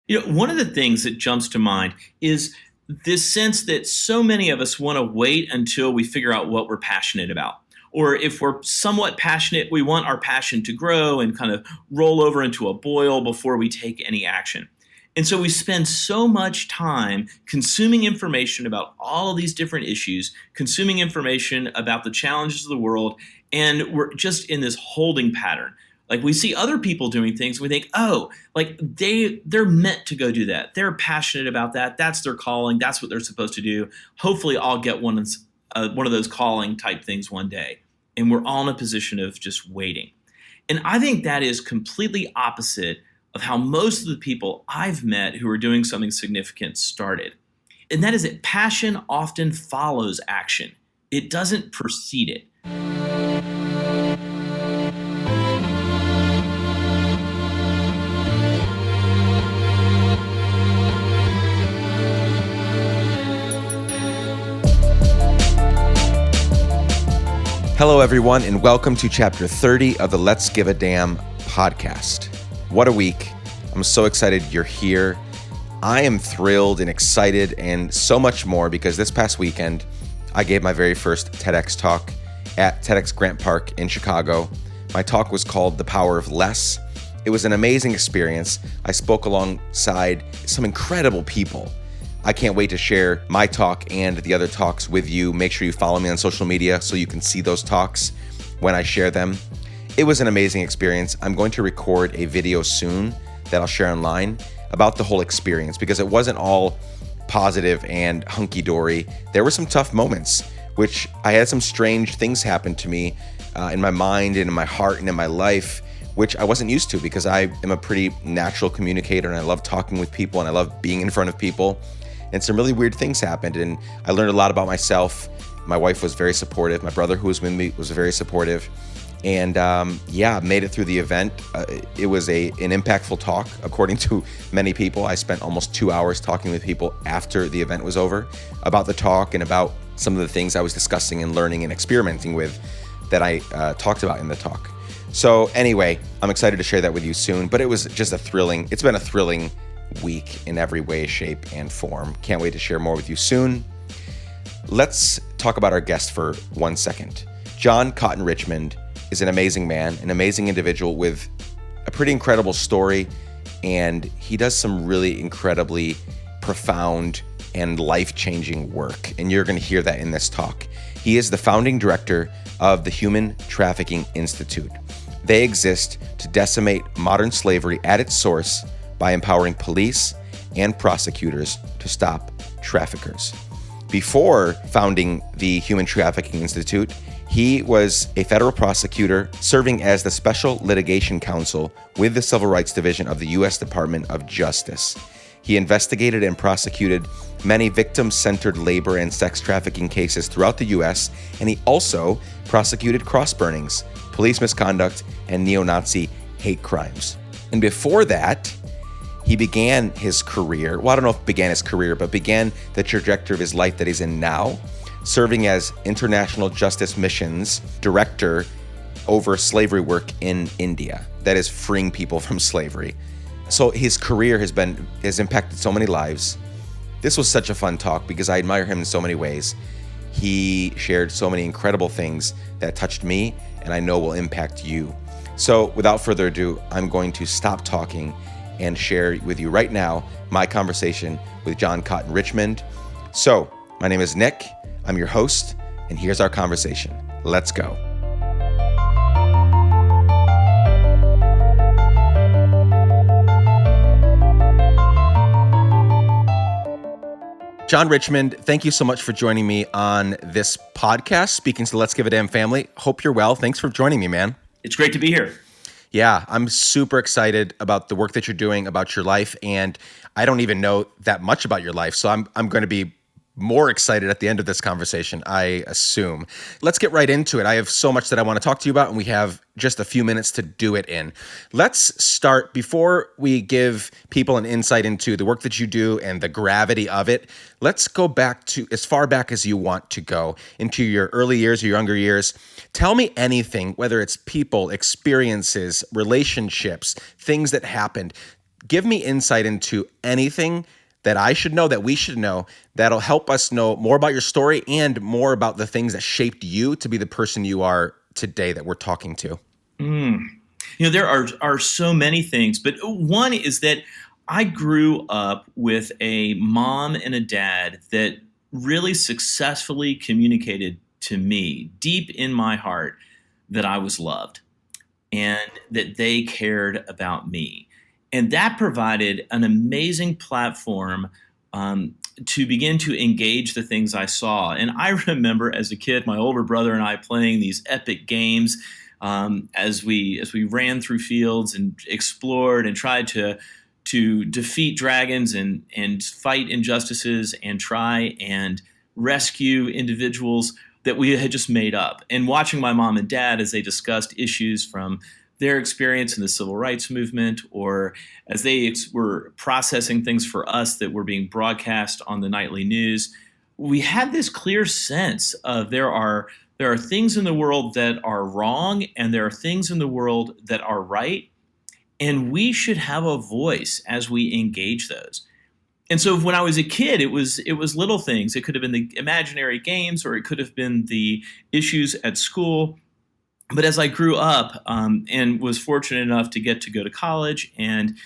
One of the things that jumps to mind is this sense that so many of us want to wait until we figure out what we're passionate about. Or if we're somewhat passionate, we want our passion to grow and kind of roll over into a boil before we take any action. And so we spend so much time consuming information about all of these different issues, consuming information about the challenges of the world, and we're just in this holding pattern. Like we see other people doing things, and we think, oh, like they're meant to go do that. They're passionate about that. That's their calling. That's what they're supposed to do. Hopefully, I'll get one of those calling type things one day. And we're all in a position of just waiting. And I think that is completely opposite of how most of the people I've met who are doing something significant started. And that is that passion often follows action. It doesn't precede it. Hello, everyone, and welcome to Chapter 30 of the Let's Give a Damn podcast. What a week. I'm so excited you're here. I am thrilled and excited and so much more because this past weekend, I gave my very first TEDx talk at TEDx Grant Park in Chicago. My talk was called The Power of Less. It was an amazing experience. I spoke alongside some incredible people. I can't wait to share my talk and the other talks with you. Make sure you follow me on social media so you can see those talks when I share them. It was an amazing experience. I'm going to record a video soon that I'll share online about the whole experience because it wasn't all positive and hunky-dory. There were some tough moments, which I had some strange things happen to me in my mind and in my heart and in my life, which I wasn't used to because I am a pretty natural communicator and I love talking with people and I love being in front of people. And some really weird things happened, and I learned a lot about myself. My wife was very supportive. My brother, who was with me, was very supportive. And made it through the event. It was an impactful talk, according to many people. I spent almost 2 hours talking with people after the event was over about the talk and about some of the things I was discussing and learning and experimenting with that I talked about in the talk. So anyway, I'm excited to share that with you soon, but it's been a thrilling week in every way, shape, and form. Can't wait to share more with you soon. Let's talk about our guest for 1 second. John Cotton Richmond is an amazing man, an amazing individual with a pretty incredible story, and he does some really incredibly profound and life-changing work, and you're going to hear that in this talk. He is the founding director of the Human Trafficking Institute. They exist to decimate modern slavery at its source by empowering police and prosecutors to stop traffickers. Before founding the Human Trafficking Institute, he was a federal prosecutor serving as the Special Litigation Counsel with the Civil Rights Division of the U.S. Department of Justice. He investigated and prosecuted many victim-centered labor and sex trafficking cases throughout the U.S., and he also prosecuted cross burnings, police misconduct, and neo-Nazi hate crimes. And before that, he began his career, well, I don't know if began his career, but began the trajectory of his life that he's in now, serving as International Justice Missions Director over slavery work in India, that is freeing people from slavery. So his career has impacted so many lives. This was such a fun talk because I admire him in so many ways. He shared so many incredible things that touched me and I know will impact you. So without further ado, I'm going to stop talking and share with you right now my conversation with John Cotton Richmond. So, my name is Nick, I'm your host, and here's our conversation. Let's go. John Richmond, thank you so much for joining me on this podcast, speaking to the Let's Give a Damn family. Hope you're well. Thanks for joining me, man. It's great to be here. Yeah, I'm super excited about the work that you're doing, about your life, and I don't even know that much about your life, so I'm going to be more excited at the end of this conversation, I assume. Let's get right into it. I have so much that I want to talk to you about, and we have just a few minutes to do it in. Let's start, before we give people an insight into the work that you do and the gravity of it, let's go back to as far back as you want to go, into your early years, your younger years. Tell me anything, whether it's people, experiences, relationships, things that happened. Give me insight into anything that I should know, that we should know, that'll help us know more about your story and more about the things that shaped you to be the person you are today that we're talking to. Mm. There are so many things, but one is that I grew up with a mom and a dad that really successfully communicated to me deep in my heart that I was loved and that they cared about me. And that provided an amazing platform to begin to engage the things I saw. And I remember as a kid, my older brother and I playing these epic games as we ran through fields and explored and tried to defeat dragons and fight injustices and try and rescue individuals that we had just made up. And watching my mom and dad as they discussed issues from their experience in the civil rights movement, or as they were processing things for us that were being broadcast on the nightly news, we had this clear sense of there are things in the world that are wrong and there are things in the world that are right, and we should have a voice as we engage those. And so when I was a kid, it was little things. It could have been the imaginary games, or it could have been the issues at school. But as I grew up and was fortunate enough to get to go to college and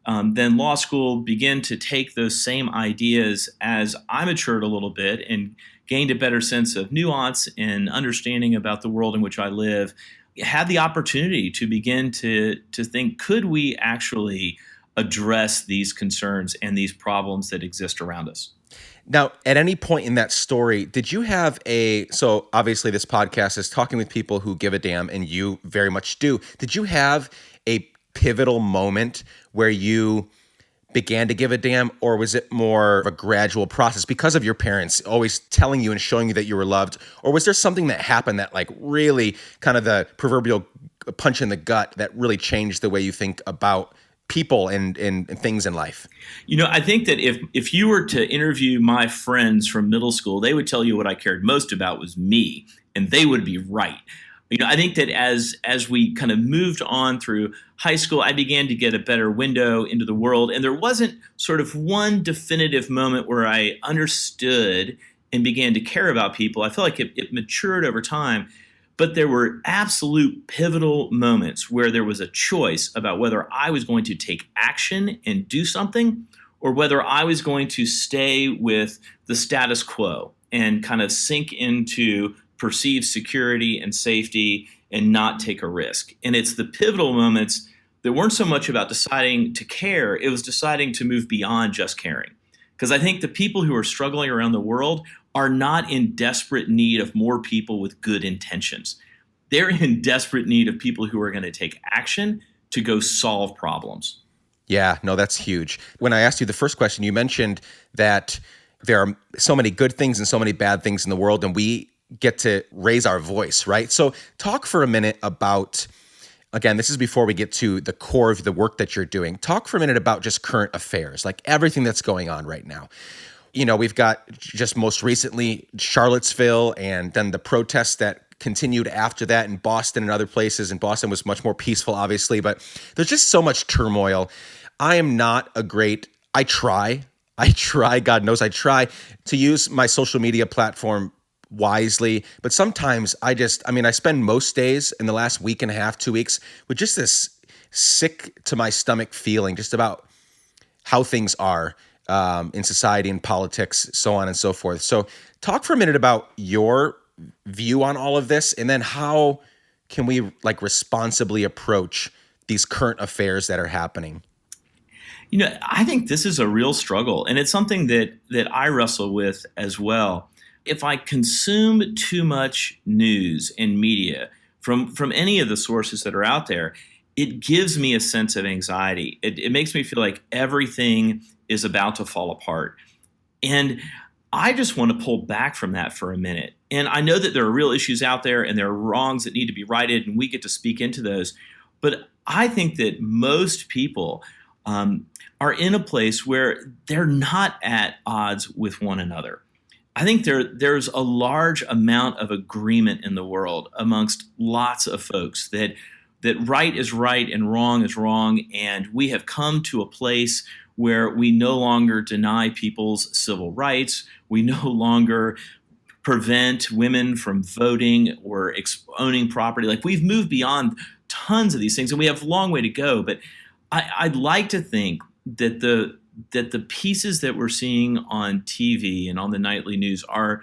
then law school, began to take those same ideas as I matured a little bit and gained a better sense of nuance and understanding about the world in which I live, had the opportunity to begin to think, could we actually address these concerns and these problems that exist around us? Now, at any point in that story, did you have so obviously this podcast is talking with people who give a damn, and you very much do. Did you have a pivotal moment where you began to give a damn, or was it more of a gradual process because of your parents always telling you and showing you that you were loved? Or was there something that happened that like really kind of the proverbial punch in the gut that really changed the way you think about people and things in life? I think that if you were to interview my friends from middle school, they would tell you what I cared most about was me, and they would be right. I think that as we kind of moved on through high school, I began to get a better window into the world, and there wasn't sort of one definitive moment where I understood and began to care about people. I feel like it matured over time. But there were absolute pivotal moments where there was a choice about whether I was going to take action and do something, or whether I was going to stay with the status quo and kind of sink into perceived security and safety and not take a risk. And it's the pivotal moments that weren't so much about deciding to care, it was deciding to move beyond just caring. Because I think the people who are struggling around the world are not in desperate need of more people with good intentions. They're in desperate need of people who are going to take action to go solve problems. Yeah, no, that's huge. When I asked you the first question, you mentioned that there are so many good things and so many bad things in the world, and we get to raise our voice, right? So talk for a minute about, again, this is before we get to the core of the work that you're doing. Talk for a minute about just current affairs, like everything that's going on right now. We've got just most recently Charlottesville, and then the protests that continued after that in Boston and other places. And Boston was much more peaceful, obviously, but there's just so much turmoil. I am not I try, God knows I try to use my social media platform wisely, but sometimes I spend most days in the last week and a half, 2 weeks with just this sick to my stomach feeling just about how things are in society and politics, so on and so forth. So talk for a minute about your view on all of this, and then how can we responsibly approach these current affairs that are happening? I think this is a real struggle, and it's something that I wrestle with as well. If I consume too much news and media from any of the sources that are out there, it gives me a sense of anxiety. It makes me feel like everything is about to fall apart. And I just want to pull back from that for a minute. And I know that there are real issues out there and there are wrongs that need to be righted, and we get to speak into those. But I think that most people are in a place where they're not at odds with one another. I think there's a large amount of agreement in the world amongst lots of folks that that right is right and wrong is wrong. And we have come to a place where we no longer deny people's civil rights. We no longer prevent women from voting or owning property. Like, we've moved beyond tons of these things, and we have a long way to go. But I'd like to think that the pieces that we're seeing on TV and on the nightly news are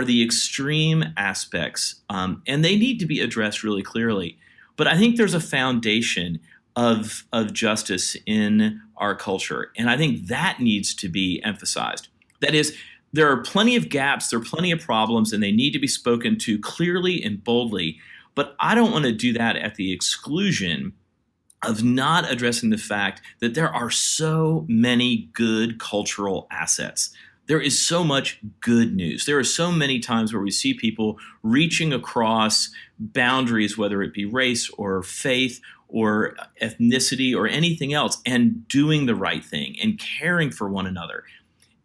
the extreme aspects, and they need to be addressed really clearly. But I think there's a foundation of justice in our culture, and I think that needs to be emphasized. That is, there are plenty of gaps, there are plenty of problems, and they need to be spoken to clearly and boldly. But I don't want to do that at the exclusion of not addressing the fact that there are so many good cultural assets. There is so much good news. There are so many times where we see people reaching across boundaries, whether it be race or faith or ethnicity or anything else, and doing the right thing and caring for one another.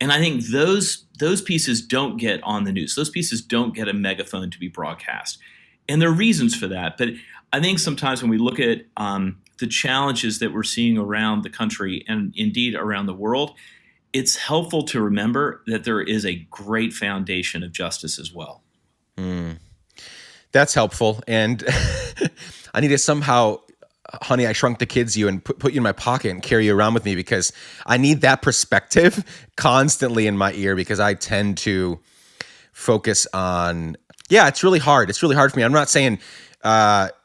And I think those pieces don't get on the news. Those pieces don't get a megaphone to be broadcast. And there are reasons for that. But I think sometimes when we look at the challenges that we're seeing around the country and indeed around the world, it's helpful to remember that there is a great foundation of justice as well. That's helpful. And I need to somehow, Honey, I Shrunk the Kids you and put you in my pocket and carry you around with me, because I need that perspective constantly in my ear, because I tend to focus on, it's really hard. It's really hard for me. I'm not saying,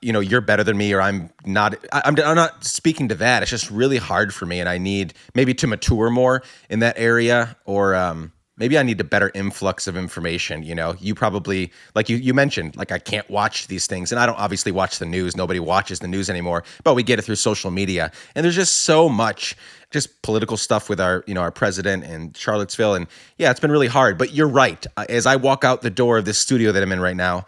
you're better than me, or I'm not speaking to that. It's just really hard for me, and I need maybe to mature more in that area, or maybe I need a better influx of information. You probably, like you mentioned, like I can't watch these things, and I don't obviously watch the news. Nobody watches the news anymore, but we get it through social media, and there's just so much just political stuff with our president and Charlottesville, and it's been really hard. But you're right. As I walk out the door of this studio that I'm in right now,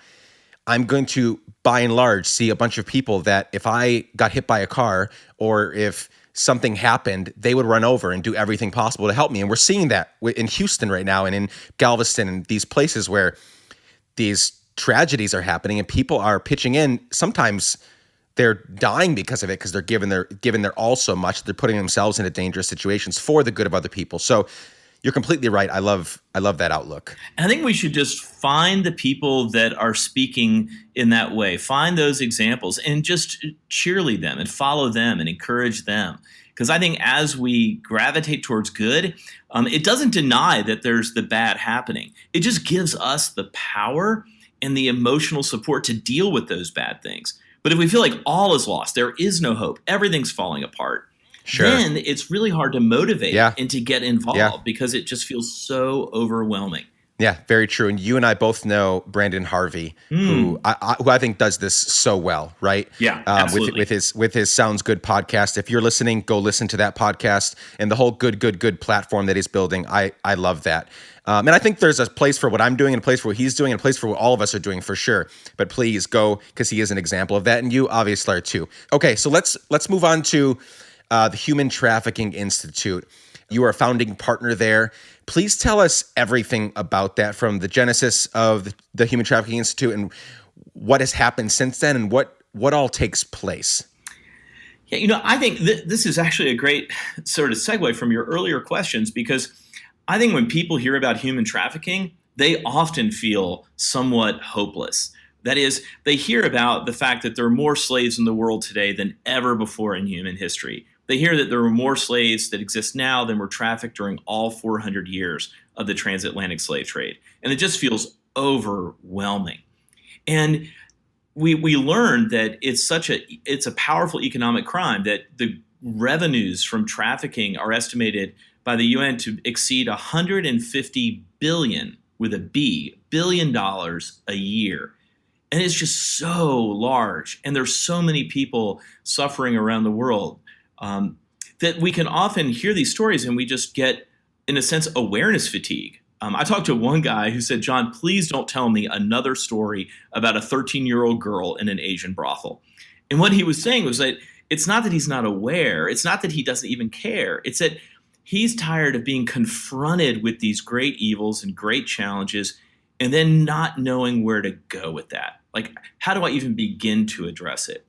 I'm going to, by and large, see a bunch of people that if I got hit by a car or if something happened, they would run over and do everything possible to help me. And we're seeing that in Houston right now and in Galveston and these places where these tragedies are happening and people are pitching in. Sometimes they're dying because of it, because they're giving their all so much. They're putting themselves into dangerous situations for the good of other people. So you're completely right. I love that outlook. And I think we should just find the people that are speaking in that way, find those examples and just cheerlead them and follow them and encourage them. Because I think as we gravitate towards good, it doesn't deny that there's the bad happening. It just gives us the power and the emotional support to deal with those bad things. But if we feel like all is lost, there is no hope, everything's falling apart, then it's really hard to motivate and to get involved because it just feels so overwhelming. Yeah, very true. And you and I both know Brandon Harvey, who I think does this so well, right? Yeah, absolutely. With his Sounds Good podcast. If you're listening, go listen to that podcast and the whole good platform that he's building. I love that. And I think there's a place for what I'm doing and a place for what he's doing and a place for what all of us are doing for sure. But please go, because he is an example of that. And you obviously are too. Okay, so let's move on to the Human Trafficking Institute. You are a founding partner there. Please tell us everything about that, from the genesis of the Human Trafficking Institute and what has happened since then and what all takes place. Yeah, I think this is actually a great sort of segue from your earlier questions, because I think when people hear about human trafficking, they often feel somewhat hopeless. That is, they hear about the fact that there are more slaves in the world today than ever before in human history. They hear that there are more slaves that exist now than were trafficked during all 400 years of the transatlantic slave trade. And it just feels overwhelming. And we learned that it's a powerful economic crime, that the revenues from trafficking are estimated by the UN to exceed $150 billion with a B, billion dollars a year. And it's just so large. And there's so many people suffering around the world. That we can often hear these stories and we just get, in a sense, awareness fatigue. I talked to one guy who said, "John, please don't tell me another story about a 13-year-old girl in an Asian brothel." And what he was saying was that it's not that he's not aware. It's not that he doesn't even care. It's that he's tired of being confronted with these great evils and great challenges and then not knowing where to go with that. Like, how do I even begin to address it?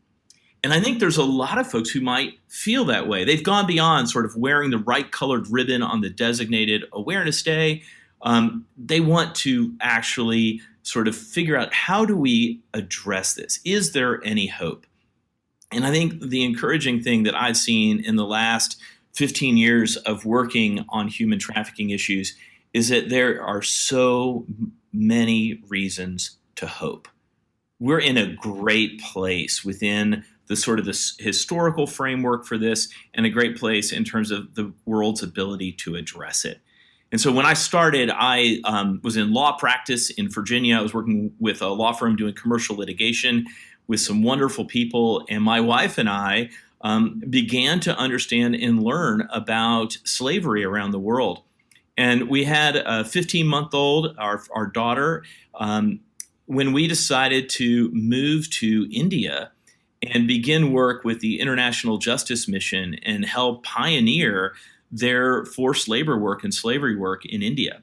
And I think there's a lot of folks who might feel that way. They've gone beyond sort of wearing the right colored ribbon on the designated awareness day. They want to actually sort of figure out, how do we address this? Is there any hope? And I think the encouraging thing that I've seen in the last 15 years of working on human trafficking issues is that there are so many reasons to hope. We're in a great place within the sort of this historical framework for this, and a great place in terms of the world's ability to address it. And so when I started, I was in law practice in Virginia. I was working with a law firm doing commercial litigation with some wonderful people. And my wife and I began to understand and learn about slavery around the world. And we had a 15-month-old, our daughter, when we decided to move to India and begin work with the International Justice Mission and help pioneer their forced labor work and slavery work in India.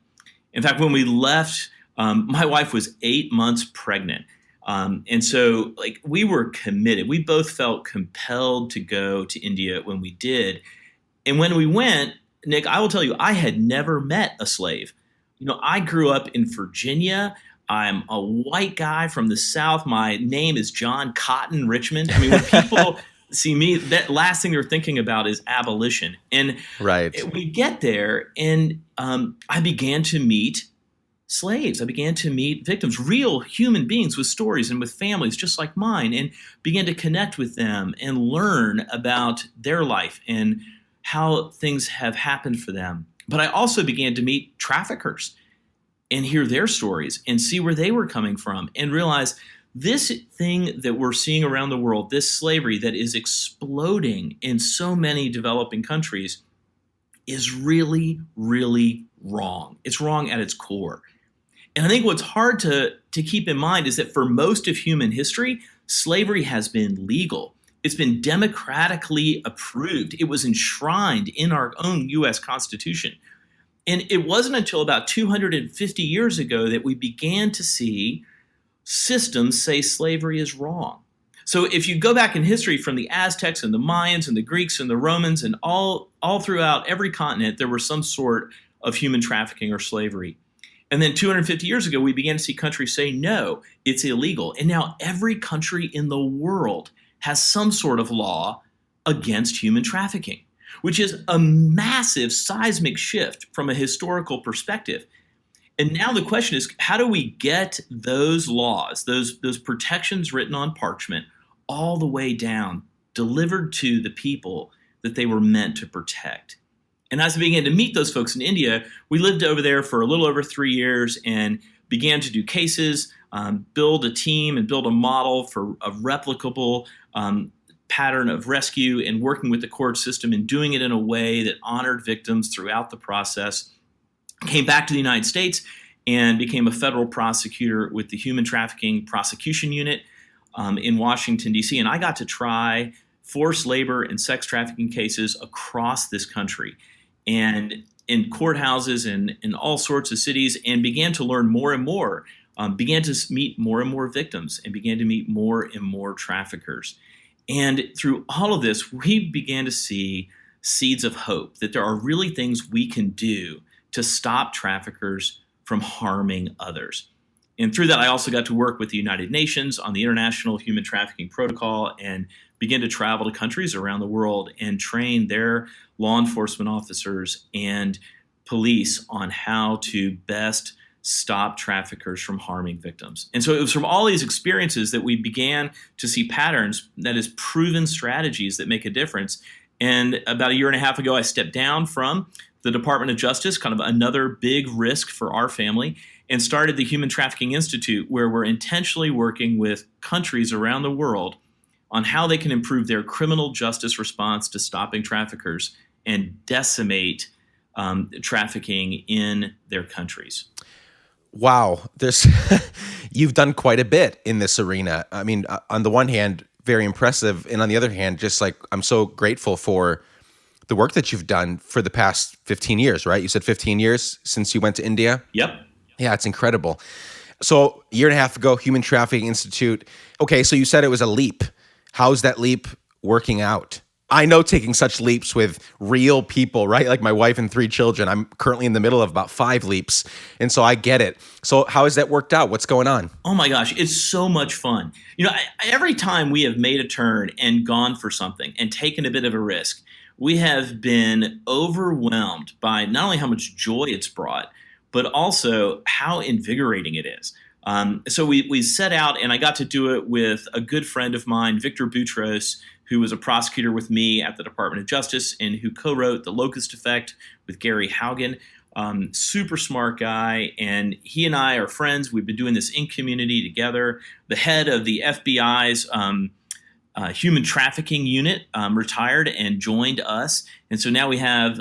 In fact, when we left, my wife was 8 months pregnant. And so we were committed. We both felt compelled to go to India when we did. And when we went, Nick, I will tell you, I had never met a slave. I grew up in Virginia. I'm a white guy from the South. My name is John Cotton Richmond. I mean, when people see me, that last thing they're thinking about is abolition. And we get there, and I began to meet slaves. I began to meet victims, real human beings with stories and with families just like mine, and began to connect with them and learn about their life and how things have happened for them. But I also began to meet traffickers and hear their stories and see where they were coming from, and realize this thing that we're seeing around the world, this slavery that is exploding in so many developing countries, is really, really wrong. It's wrong at its core. And I think what's hard to keep in mind is that for most of human history, slavery has been legal. It's been democratically approved. It was enshrined in our own U.S. Constitution. And it wasn't until about 250 years ago that we began to see systems say slavery is wrong. So if you go back in history from the Aztecs and the Mayans and the Greeks and the Romans and all throughout every continent, there was some sort of human trafficking or slavery. And then 250 years ago, we began to see countries say, no, it's illegal. And now every country in the world has some sort of law against human trafficking, which is a massive seismic shift from a historical perspective. And now the question is, how do we get those laws, those protections written on parchment, all the way down, delivered to the people that they were meant to protect? And as I began to meet those folks in India, we lived over there for a little over 3 years and began to do cases, build a team and build a model for a replicable pattern of rescue, and working with the court system and doing it in a way that honored victims throughout the process. Came back to the United States and became a federal prosecutor with the Human Trafficking Prosecution Unit in Washington, D.C. And I got to try forced labor and sex trafficking cases across this country and in courthouses and in all sorts of cities, and began to learn more and more, began to meet more and more victims, and began to meet more and more traffickers. And through all of this, we began to see seeds of hope that there are really things we can do to stop traffickers from harming others. And through that, I also got to work with the United Nations on the International Human Trafficking Protocol and begin to travel to countries around the world and train their law enforcement officers and police on how to best stop traffickers from harming victims. And so it was from all these experiences that we began to see patterns, that is, proven strategies that make a difference. And about a year and a half ago, I stepped down from the Department of Justice, kind of another big risk for our family, and started the Human Trafficking Institute, where we're intentionally working with countries around the world on how they can improve their criminal justice response to stopping traffickers and decimate trafficking in their countries. Wow, you've done quite a bit in this arena. I mean, on the one hand, very impressive, and on the other hand, just like, I'm so grateful for the work that you've done for the past 15 years, right? You said 15 years since you went to India? Yep. Yeah, it's incredible. So a year and a half ago, Human Trafficking Institute. Okay, so you said it was a leap. How's that leap working out? I know taking such leaps with real people, right? Like my wife and 3 children. I'm currently in the middle of about 5 leaps. And so I get it. So how has that worked out? What's going on? Oh my gosh, it's so much fun. Every time we have made a turn and gone for something and taken a bit of a risk, we have been overwhelmed by not only how much joy it's brought, but also how invigorating it is. So we set out, and I got to do it with a good friend of mine, Victor Boutros, who was a prosecutor with me at the Department of Justice and who co-wrote The Locust Effect with Gary Haugen. Super smart guy, and he and I are friends. We've been doing this in community together. The head of the FBI's human trafficking unit retired and joined us, and so now we have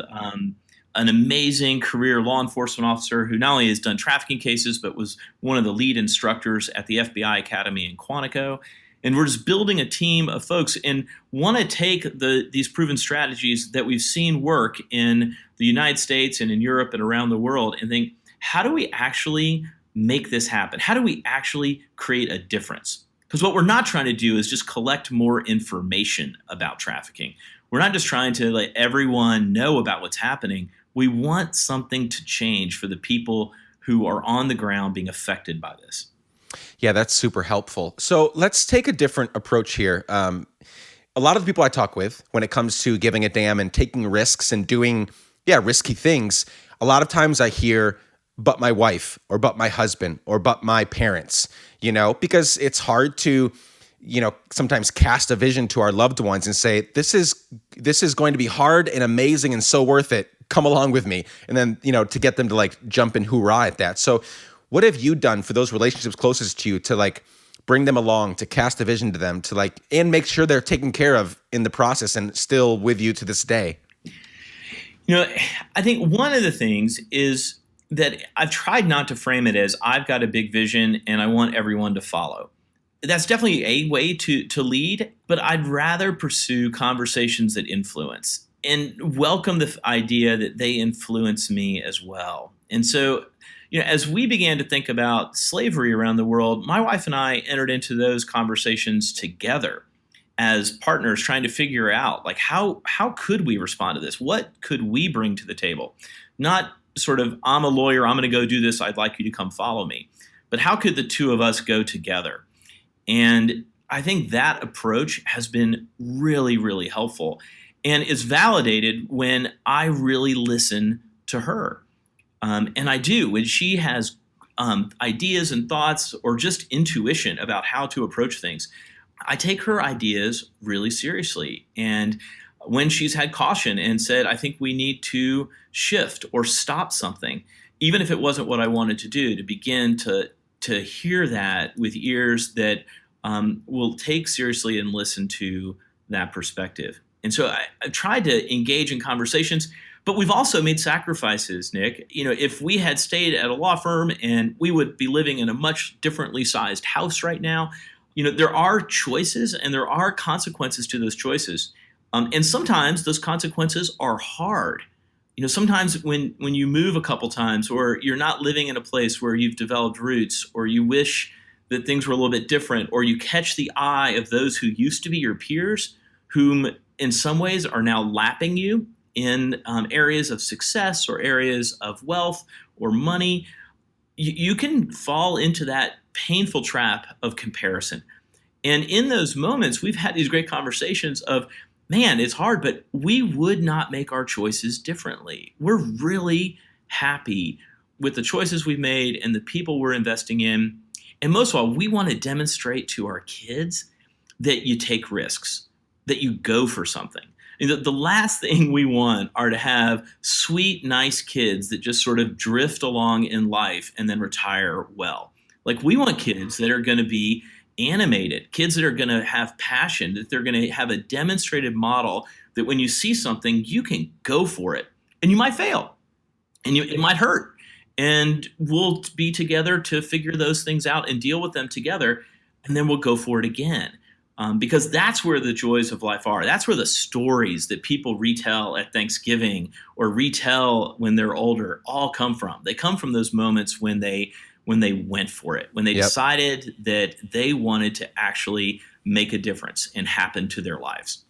an amazing career law enforcement officer who not only has done trafficking cases, but was one of the lead instructors at the FBI Academy in Quantico. And we're just building a team of folks and want to take these proven strategies that we've seen work in the United States and in Europe and around the world and think, how do we actually make this happen? How do we actually create a difference? Because what we're not trying to do is just collect more information about trafficking. We're not just trying to let everyone know about what's happening. We want something to change for the people who are on the ground being affected by this. Yeah, that's super helpful. So let's take a different approach here. A lot of the people I talk with when it comes to giving a damn and taking risks and doing, risky things, a lot of times I hear, but my wife or but my husband or but my parents, because it's hard to, sometimes cast a vision to our loved ones and say, this is going to be hard and amazing and so worth it. Come along with me. And then, to get them to like jump and hoorah at that. So what have you done for those relationships closest to you to like bring them along, to cast a vision to them, to like, and make sure they're taken care of in the process and still with you to this day? I think one of the things is that I've tried not to frame it as I've got a big vision and I want everyone to follow. That's definitely a way to lead, but I'd rather pursue conversations that influence and welcome the idea that they influence me as well. And so, as we began to think about slavery around the world, my wife and I entered into those conversations together as partners, trying to figure out like how could we respond to this? What could we bring to the table? Not sort of, I'm a lawyer, I'm going to go do this, I'd like you to come follow me. But how could the two of us go together? And I think that approach has been really, really helpful and is validated when I really listen to her. And I do, when she has ideas and thoughts or just intuition about how to approach things, I take her ideas really seriously. And when she's had caution and said, I think we need to shift or stop something, even if it wasn't what I wanted to do, to begin to hear that with ears that will take seriously and listen to that perspective. And so I've tried to engage in conversations, but we've also made sacrifices, Nick. If we had stayed at a law firm, and we would be living in a much differently sized house right now, there are choices and there are consequences to those choices. And sometimes those consequences are hard. Sometimes when you move a couple times, or you're not living in a place where you've developed roots, or you wish that things were a little bit different, or you catch the eye of those who used to be your peers, whom in some ways are now lapping you in areas of success or areas of wealth or money, you can fall into that painful trap of comparison. And in those moments, we've had these great conversations of, man, it's hard, but we would not make our choices differently. We're really happy with the choices we've made and the people we're investing in. And most of all, we want to demonstrate to our kids that you take risks, that you go for something. The last thing we want are to have sweet, nice kids that just sort of drift along in life and then retire well. Like, we want kids that are going to be animated, kids that are going to have passion, that they're going to have a demonstrated model that when you see something, you can go for it. And you might fail, and it might hurt. And we'll be together to figure those things out and deal with them together. And then we'll go for it again. Because that's where the joys of life are. That's where the stories that people retell at Thanksgiving or retell when they're older all come from. They come from those moments when they went for it, when they decided that they wanted to actually make a difference and happen to their lives.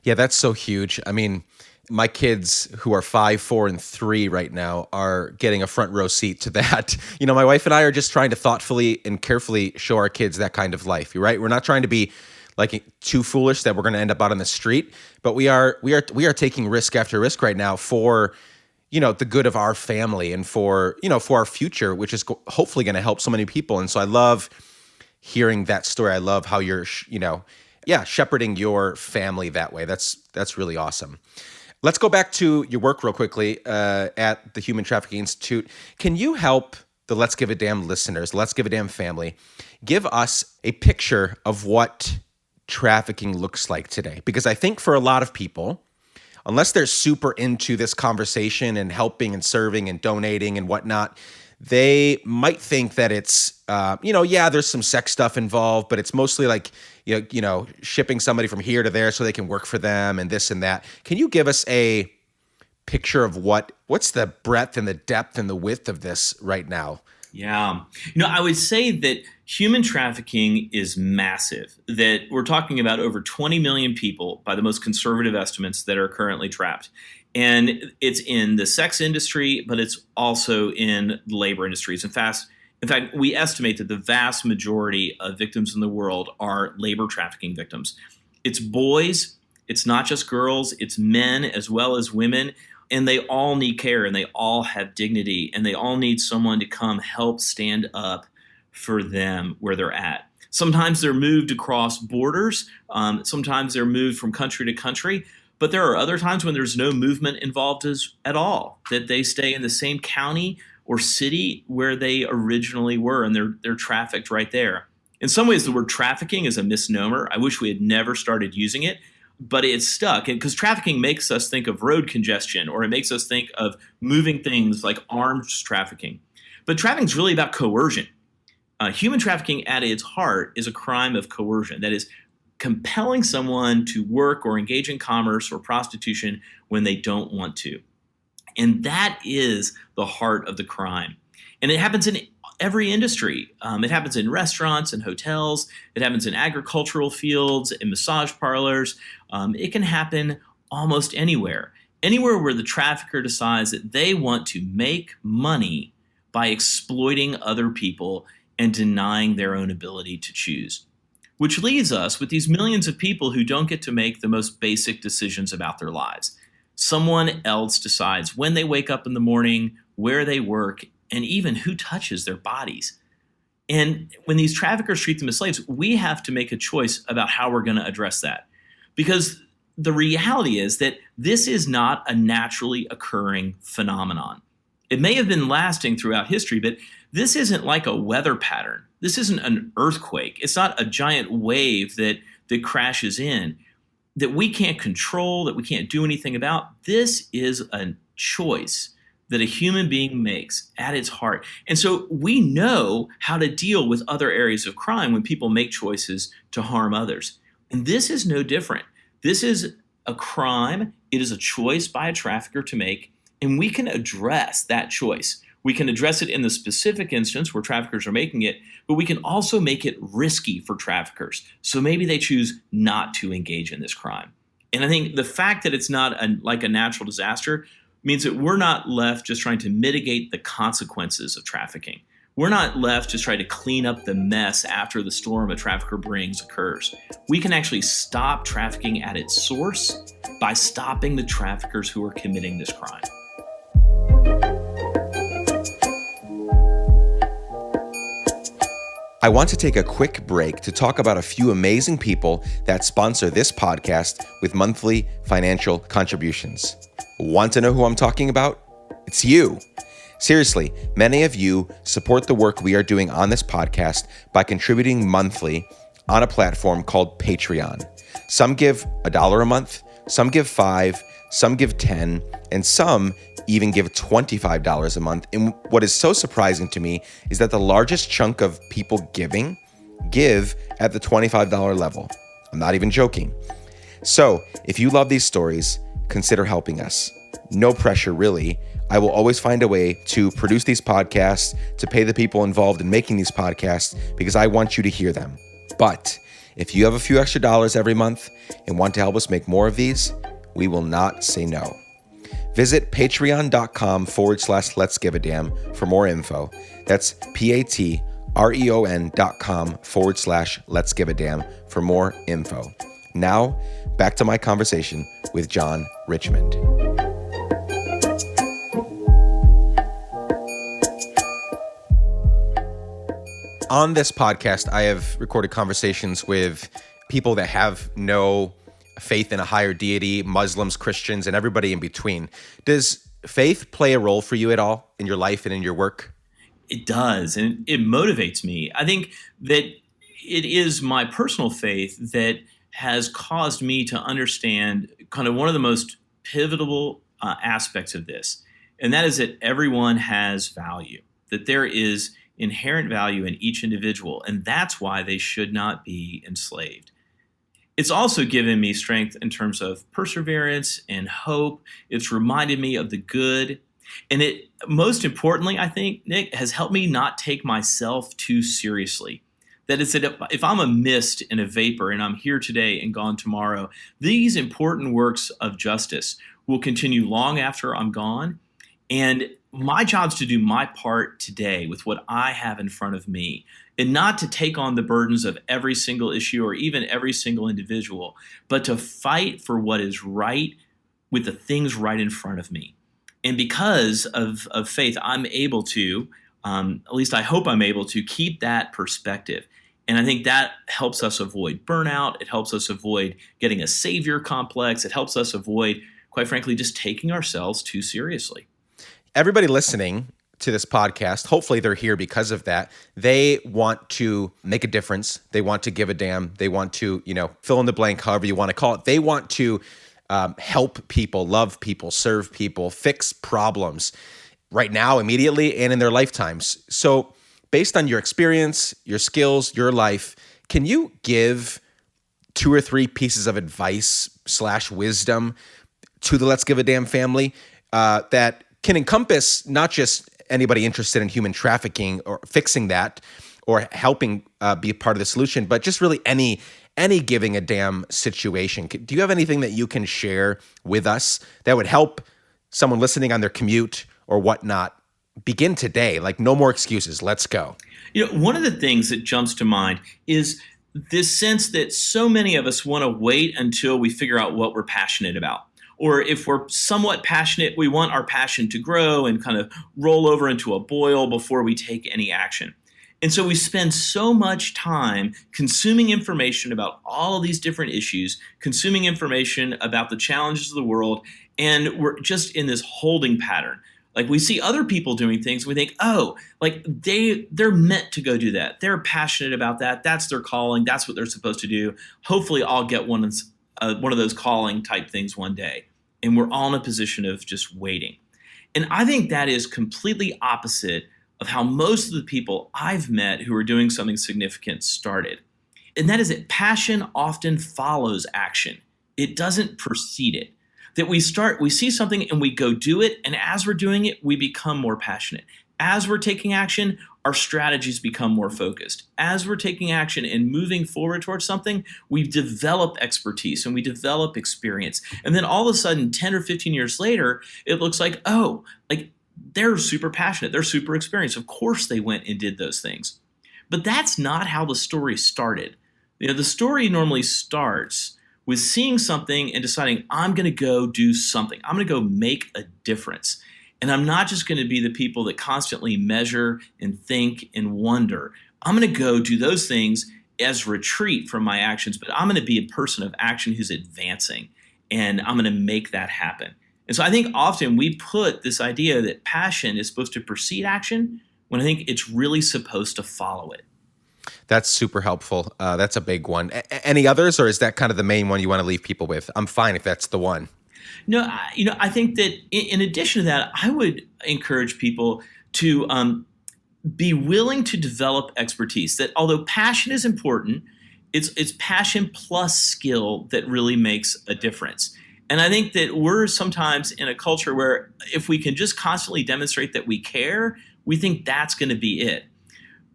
Yeah, that's so huge. I mean, my kids who are 5, 4, and 3 right now are getting a front row seat to that. My wife and I are just trying to thoughtfully and carefully show our kids that kind of life, right? We're not trying to be like too foolish that we're going to end up out on the street, but we are taking risk after risk right now for the good of our family and for our future, which is hopefully going to help so many people. And so I love hearing that story. I love how you're shepherding your family that way. That's really awesome. Let's go back to your work real quickly at the Human Trafficking Institute. Can you help the Let's Give a Damn listeners, Let's Give a Damn family, give us a picture of what trafficking looks like today? Because I think for a lot of people, unless they're super into this conversation and helping and serving and donating and whatnot, they might think that it's, there's some sex stuff involved, but it's mostly like, shipping somebody from here to there so they can work for them and this and that. Can you give us a picture of what's the breadth and the depth and the width of this right now? Yeah. I would say that human trafficking is massive, that we're talking about over 20 million people by the most conservative estimates that are currently trapped. And it's in the sex industry, but it's also in labor industries. In fact, we estimate that the vast majority of victims in the world are labor trafficking victims. It's boys, it's not just girls, it's men as well as women. And they all need care, and they all have dignity, and they all need someone to come help stand up for them where they're at. Sometimes they're moved across borders. Sometimes they're moved from country to country. But there are other times when there's no movement involved at all, that they stay in the same county or city where they originally were, and they're trafficked right there. In some ways, the word trafficking is a misnomer. I wish we had never started using it. But it's stuck, and because trafficking makes us think of road congestion, or it makes us think of moving things like arms trafficking. But trafficking is really about coercion. Human trafficking at its heart is a crime of coercion. That is, compelling someone to work or engage in commerce or prostitution when they don't want to. And that is the heart of the crime. And it happens in every industry. It happens in restaurants and hotels. It happens in agricultural fields, in massage parlors. It can happen almost anywhere. Anywhere where the trafficker decides that they want to make money by exploiting other people and denying their own ability to choose. Which leaves us with these millions of people who don't get to make the most basic decisions about their lives. Someone else decides when they wake up in the morning, where they work, and even who touches their bodies. And when these traffickers treat them as slaves, we have to make a choice about how we're going to address that. Because the reality is that this is not a naturally occurring phenomenon. It may have been lasting throughout history, but this isn't like a weather pattern. This isn't an earthquake. It's not a giant wave that crashes in that we can't control, that we can't do anything about. This is a choice that a human being makes at its heart. And so we know how to deal with other areas of crime when people make choices to harm others. And this is no different. This is a crime. It is a choice by a trafficker to make, and we can address that choice. We can address it in the specific instance where traffickers are making it, but we can also make it risky for traffickers. So maybe they choose not to engage in this crime. And I think the fact that it's not like a natural disaster means that we're not left just trying to mitigate the consequences of trafficking. We're not left just trying to clean up the mess after the storm a trafficker brings occurs. We can actually stop trafficking at its source by stopping the traffickers who are committing this crime. I want to take a quick break to talk about a few amazing people that sponsor this podcast with monthly financial contributions. Want to know who I'm talking about? It's you. Seriously, many of you support the work we are doing on this podcast by contributing monthly on a platform called Patreon. Some give $1 a month, some give $5, some give $10, and some even give $25 a month. And what is so surprising to me is that the largest chunk of people give at the $25 level. I'm not even joking. So if you love these stories, consider helping us. No pressure, really. I will always find a way to produce these podcasts, to pay the people involved in making these podcasts, because I want you to hear them. But If you have a few extra dollars every month and want to help us make more of these, we will not say no. Visit patreon.com/Let's Give a Damn for more info. That's patreon.com/Let's Give a Damn for more info. Now, back to my conversation with John Richmond. On this podcast, I have recorded conversations with people that have no faith in a higher deity, Muslims, Christians, and everybody in between. Does faith play a role for you at all in your life and in your work? It does, and it motivates me. I think that it is my personal faith that has caused me to understand kind of one of the most pivotal aspects of this, and that is that everyone has value, that there is inherent value in each individual, and that's why they should not be enslaved. It's also given me strength in terms of perseverance and hope. It's reminded me of the good. And it, most importantly, I think, Nick, has helped me not take myself too seriously. That is, that if I'm a mist and a vapor and I'm here today and gone tomorrow, these important works of justice will continue long after I'm gone. And my job is to do my part today with what I have in front of me, and not to take on the burdens of every single issue or even every single individual, but to fight for what is right with the things right in front of me. And because of faith, I'm able to, at least I hope I'm able to, keep that perspective. And I think that helps us avoid burnout. It helps us avoid getting a savior complex. It helps us avoid, quite frankly, just taking ourselves too seriously. Everybody listening to this podcast, hopefully they're here because of that. They want to make a difference. They want to give a damn. They want to, fill in the blank, however you want to call it. They want to help people, love people, serve people, fix problems right now, immediately, and in their lifetimes. So based on your experience, your skills, your life, can you give 2 or 3 pieces of advice / wisdom to the Let's Give a Damn family that can encompass not just anybody interested in human trafficking or fixing that or helping be a part of the solution, but just really any giving a damn situation? Do you have anything that you can share with us that would help someone listening on their commute or whatnot begin today? Like, no more excuses. Let's go. One of the things that jumps to mind is this sense that so many of us want to wait until we figure out what we're passionate about. Or if we're somewhat passionate, we want our passion to grow and kind of roll over into a boil before we take any action. And so we spend so much time consuming information about all of these different issues, consuming information about the challenges of the world, and we're just in this holding pattern. Like, we see other people doing things, we think, oh, like they're meant to go do that. They're passionate about that. That's their calling. That's what they're supposed to do. Hopefully I'll get one of those calling type things one day. And we're all in a position of just waiting. And I think that is completely opposite of how most of the people I've met who are doing something significant started. And that is that passion often follows action. It doesn't precede it. That we see something and we go do it. And as we're doing it, we become more passionate. As we're taking action, our strategies become more focused. As we're taking action and moving forward towards something, we develop expertise and we develop experience. And then all of a sudden, 10 or 15 years later, it looks like, oh, like they're super passionate. They're super experienced. Of course they went and did those things. But that's not how the story started. The story normally starts with seeing something and deciding, I'm going to go do something. I'm going to go make a difference. And I'm not just going to be the people that constantly measure and think and wonder. I'm going to go do those things as retreat from my actions, but I'm going to be a person of action who's advancing, and I'm going to make that happen. And so I think often we put this idea that passion is supposed to precede action when I think it's really supposed to follow it. That's super helpful. That's a big one. Any others, or is that kind of the main one you want to leave people with? I'm fine if that's the one. No, I think that in addition to that, I would encourage people to be willing to develop expertise. That although passion is important, it's passion plus skill that really makes a difference. And I think that we're sometimes in a culture where if we can just constantly demonstrate that we care, we think that's going to be it.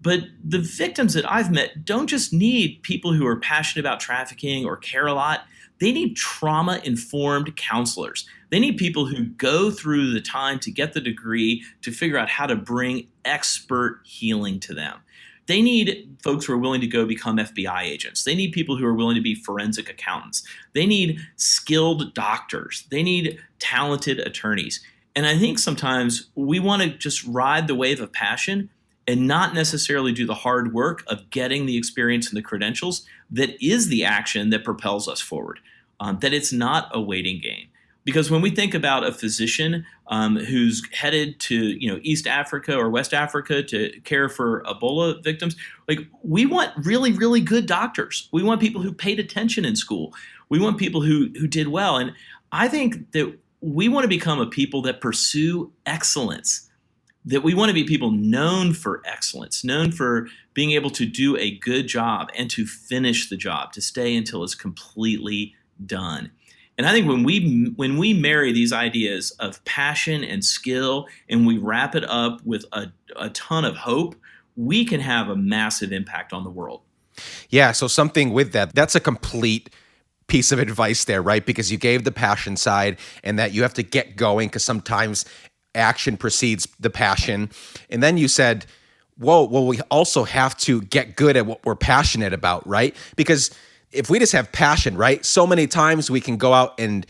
But the victims that I've met don't just need people who are passionate about trafficking or care a lot. They need trauma-informed counselors. They need people who go through the time to get the degree to figure out how to bring expert healing to them. They need folks who are willing to go become FBI agents. They need people who are willing to be forensic accountants. They need skilled doctors. They need talented attorneys. And I think sometimes we want to just ride the wave of passion and not necessarily do the hard work of getting the experience and the credentials that is the action that propels us forward, that it's not a waiting game. Because when we think about a physician who's headed to East Africa or West Africa to care for Ebola victims, like we want really, really good doctors. We want people who paid attention in school. We want people who did well. And I think that we want to become a people that pursue excellence, that we want to be people known for excellence, known for being able to do a good job and to finish the job, to stay until it's completely done. And I think when we marry these ideas of passion and skill and we wrap it up with a ton of hope, we can have a massive impact on the world. Yeah, so something with that, that's a complete piece of advice there, right? Because you gave the passion side and that you have to get going because sometimes action precedes the passion. And then you said, well, we also have to get good at what we're passionate about, right? Because if we just have passion, right? So many times we can go out and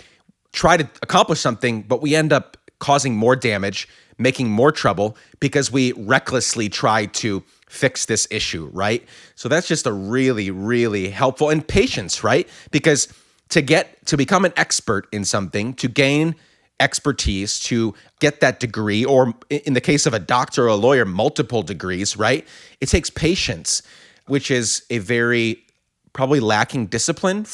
try to accomplish something, but we end up causing more damage, making more trouble because we recklessly try to fix this issue, right? So that's just a really, really helpful, and patience, right? Because to become an expert in something, to gain expertise, to get that degree, or in the case of a doctor or a lawyer, multiple degrees, right? It takes patience, which is a very probably lacking discipline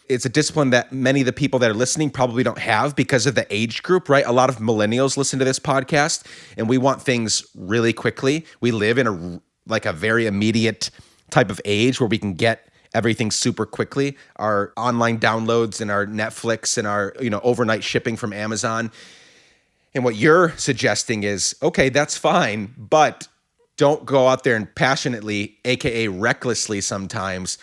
it's a discipline that many of the people that are listening probably don't have because of the age group, right? A lot of millennials listen to this podcast and we want things really quickly. We live in a very immediate type of age where we can get everything super quickly. Our online downloads and our Netflix and our, overnight shipping from Amazon. And what you're suggesting is, okay, that's fine, but don't go out there and passionately, AKA recklessly sometimes,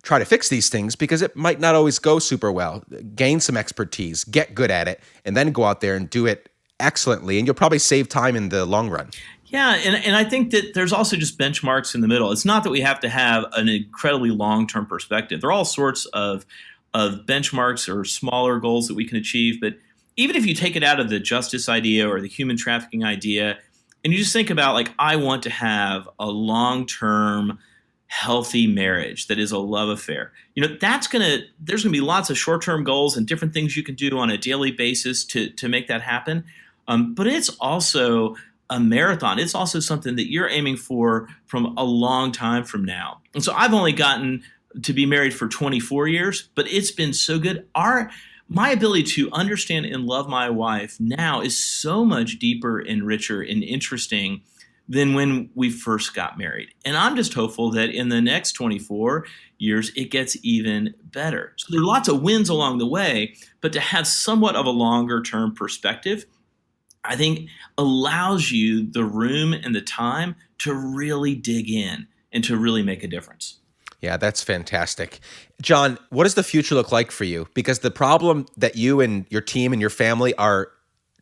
try to fix these things because it might not always go super well. Gain some expertise, get good at it, and then go out there and do it excellently. And you'll probably save time in the long run. Yeah, and I think that there's also just benchmarks in the middle. It's not that we have to have an incredibly long-term perspective. There are all sorts of benchmarks or smaller goals that we can achieve. But even if you take it out of the justice idea or the human trafficking idea, and you just think about I want to have a long-term healthy marriage that is a love affair. There's going to be lots of short-term goals and different things you can do on a daily basis to make that happen. But it's also a marathon. It's also something that you're aiming for from a long time from now. And so I've only gotten to be married for 24 years, but it's been so good. My ability to understand and love my wife now is so much deeper and richer and interesting than when we first got married. And I'm just hopeful that in the next 24 years, it gets even better. So there are lots of wins along the way, but to have somewhat of a longer term perspective, I think allows you the room and the time to really dig in and to really make a difference. Yeah, that's fantastic. John, what does the future look like for you? Because the problem that you and your team and your family are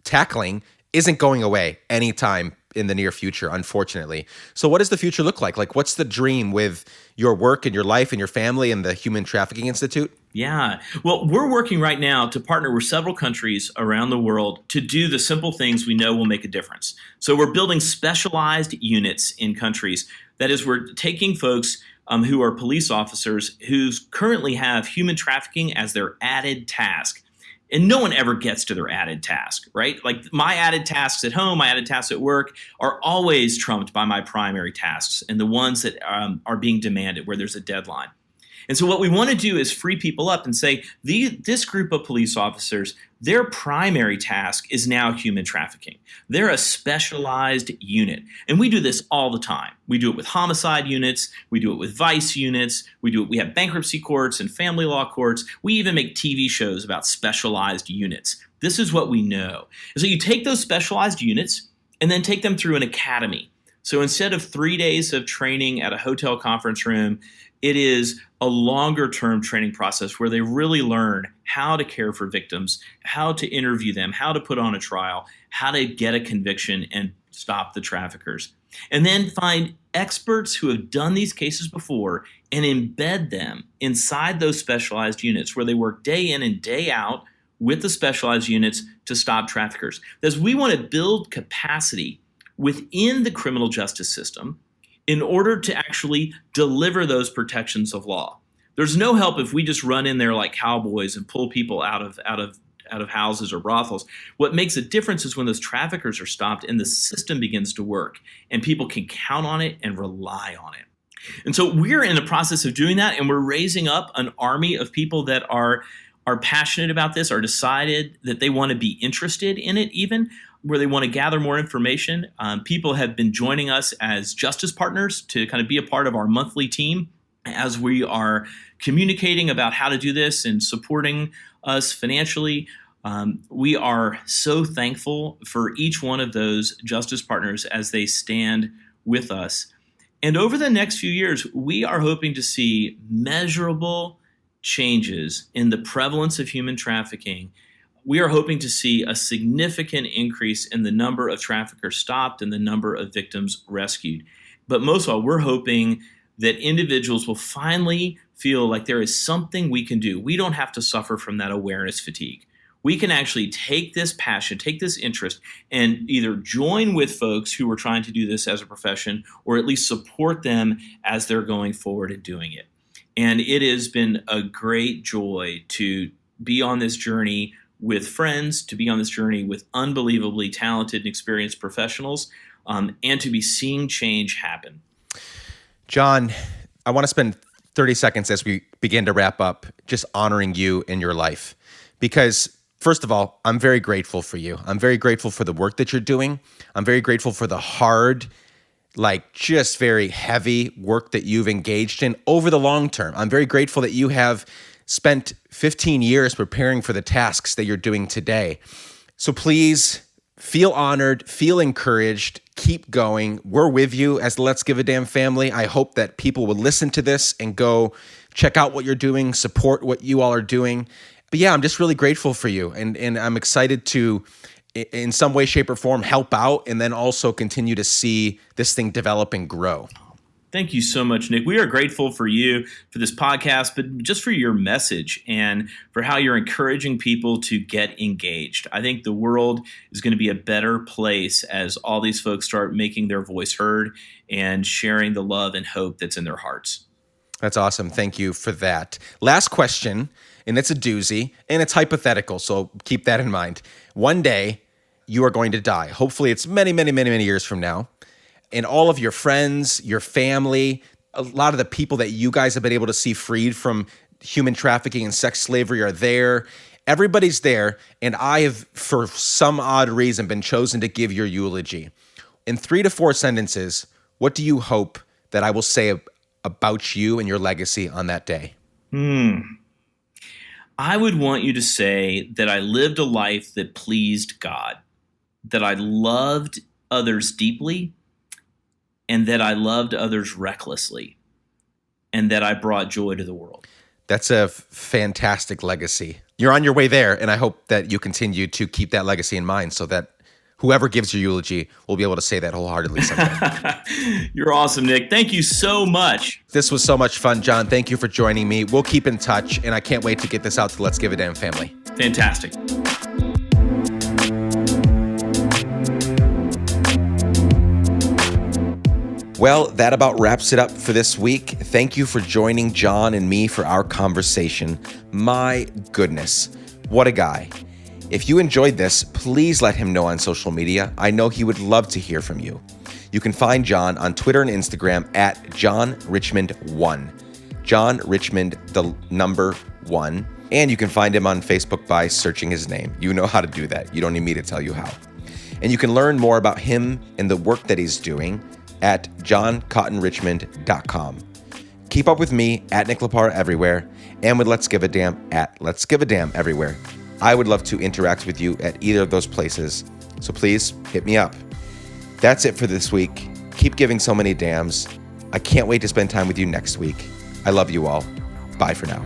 tackling isn't going away anytime in the near future, unfortunately. So what does the future look like? What's the dream with your work and your life and your family and the Human Trafficking Institute? Yeah. Well, we're working right now to partner with several countries around the world to do the simple things we know will make a difference. So we're building specialized units in countries. That is, we're taking folks who are police officers who currently have human trafficking as their added task. And no one ever gets to their added task, right? My added tasks at home, my added tasks at work are always trumped by my primary tasks and the ones that are being demanded where there's a deadline. And so what we want to do is free people up and say, this group of police officers, their primary task is now human trafficking. They're a specialized unit. And we do this all the time. We do it with homicide units. We do it with vice units. We have bankruptcy courts and family law courts. We even make TV shows about specialized units. This is what we know. And so you take those specialized units and then take them through an academy. So instead of 3 days of training at a hotel conference room, it is a longer term training process where they really learn how to care for victims, how to interview them, how to put on a trial, how to get a conviction and stop the traffickers. And then find experts who have done these cases before and embed them inside those specialized units where they work day in and day out with the specialized units to stop traffickers. Because we want to build capacity within the criminal justice system in order to actually deliver those protections of law. There's no help if we just run in there like cowboys and pull people out of houses or brothels. What makes a difference is when those traffickers are stopped and the system begins to work and people can count on it and rely on it. And so we're in the process of doing that, and we're raising up an army of people that are passionate about this, are decided that they want to be interested in it, even where they want to gather more information. People have been joining us as justice partners to kind of be a part of our monthly team as we are communicating about how to do this and supporting us financially. We are so thankful for each one of those justice partners as they stand with us. And over the next few years, we are hoping to see measurable changes in the prevalence of human trafficking. We are hoping to see a significant increase in the number of traffickers stopped and the number of victims rescued. But most of all, we're hoping that individuals will finally feel like there is something we can do. We don't have to suffer from that awareness fatigue. We can actually take this passion, take this interest, and either join with folks who are trying to do this as a profession or at least support them as they're going forward and doing it. And it has been a great joy to be on this journey with friends, to be on this journey with unbelievably talented and experienced professionals, and to be seeing change happen. John, I want to spend 30 seconds as we begin to wrap up just honoring you in your life. Because first of all, I'm very grateful for you. I'm very grateful for the work that you're doing. I'm very grateful for the hard, just very heavy work that you've engaged in over the long term. I'm very grateful that you have spent 15 years preparing for the tasks that you're doing today. So please feel honored, feel encouraged, keep going. We're with you as the Let's Give a Damn family. I hope that people will listen to this and go check out what you're doing, support what you all are doing. But yeah, I'm just really grateful for you. And I'm excited to, in some way, shape, or form, help out and then also continue to see this thing develop and grow. Thank you so much, Nick. We are grateful for you, for this podcast, but just for your message and for how you're encouraging people to get engaged. I think the world is going to be a better place as all these folks start making their voice heard and sharing the love and hope that's in their hearts. That's awesome. Thank you for that. Last question, and it's a doozy, and it's hypothetical, so keep that in mind. One day, you are going to die. Hopefully, it's many, many, many, many years from now. And all of your friends, your family, a lot of the people that you guys have been able to see freed from human trafficking and sex slavery are there. Everybody's there, and I have, for some odd reason, been chosen to give your eulogy. In 3 to 4 sentences, what do you hope that I will say about you and your legacy on that day? I would want you to say that I lived a life that pleased God, that I loved others deeply, and that I loved others recklessly, and that I brought joy to the world. That's a fantastic legacy. You're on your way there, and I hope that you continue to keep that legacy in mind so that whoever gives your eulogy will be able to say that wholeheartedly someday. You're awesome, Nick. Thank you so much. This was so much fun, John. Thank you for joining me. We'll keep in touch, and I can't wait to get this out to the Let's Give a Damn family. Fantastic. Well, that about wraps it up for this week. Thank you for joining John and me for our conversation. My goodness, what a guy. If you enjoyed this, please let him know on social media. I know he would love to hear from you. You can find John on Twitter and Instagram at JohnRichmond1. John Richmond, the number 1. And you can find him on Facebook by searching his name. You know how to do that. You don't need me to tell you how. And you can learn more about him and the work that he's doing at johncottonrichmond.com. Keep up with me at Nick Lepar everywhere and with Let's Give a Damn at Let's Give a Damn everywhere. I would love to interact with you at either of those places, so please hit me up. That's it for this week. Keep giving so many damns. I can't wait to spend time with you next week. I love you all. Bye for now.